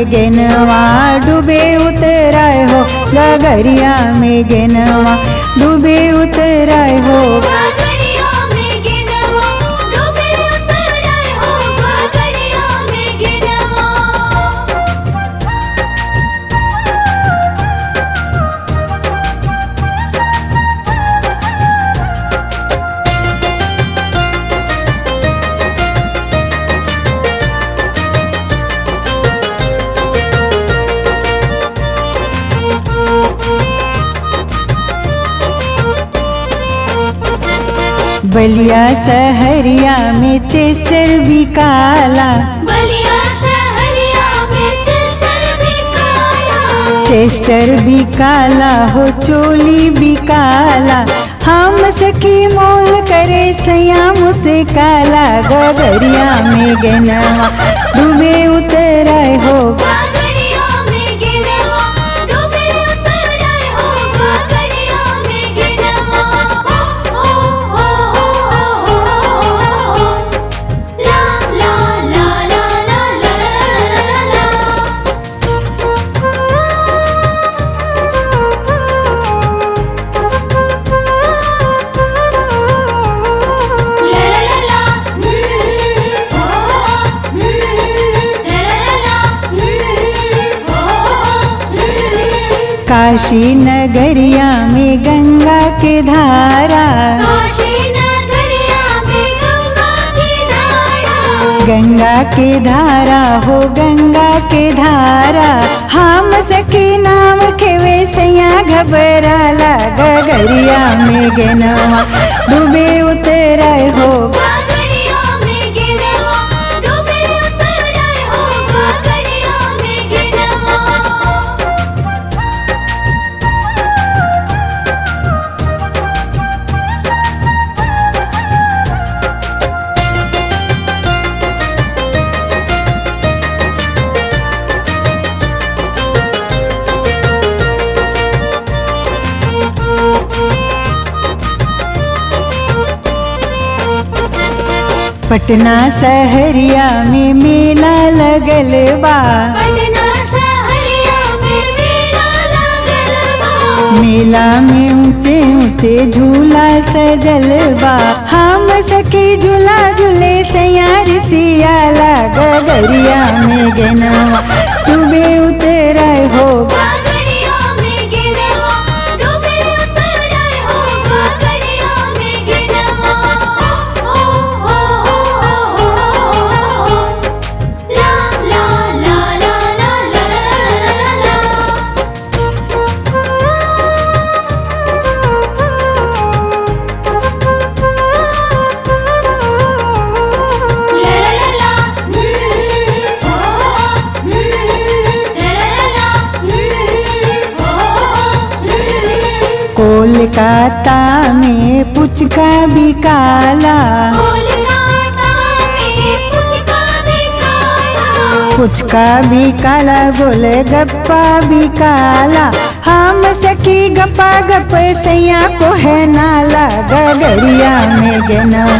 में गेनवा डूबे उतराए हो, गगरिया में गेनवा डूबे उतराए हो। गगरिया में गेनवा डूबे उतराए हो, गगरिया में गेनवा। बलिया सहरिया में चेस्टर भी काला, बलिया सहरिया में चेस्टर भी काला, चेस्टर भी काला हो चोली भी काला। हम सखी मोल करे सयाम से काला, गगरिया में गेनवा डूबे उतराए हो। गगरिया में गेनवा डूबे उतराए हो, गगरिया में गेनवा। हो हो हो हो ला ला ला ला ला ला ला काशी नगरिया में गंगा के धारा, काशी नगरिया में गंगा की धारा, गंगा के धारा हो गंगा के धारा। हम सखी नाम खेवे सैया घबराला, गगरिया में गेनवा डूबे उतराए हो। गगरिया में गेनवा डूबे उतराए हो, गगरिया में गेनवा। पटना सहरिया में मेला लगल बा, पटना सहरिया में मेला लगल बा, मेला में ऊंचे ऊंचे झूला सजल बा। हम सखी झूला झूले सैयार सियाला, गगरिया में गेनवा डूबे उतराए हो। गगरिया में गेनवा डूबे उतराए हो, गगरिया में गेनवा। हो हो हो हो ला ला ला ला ला ला ला कोलकाता में पुचका भी काला, कोलकाता में पुचका भी काला, पुचका भी काला गोलगप्पा भी काला। हम सखी गप्पा गप सैया को है नाला, गगरिया में गेनवा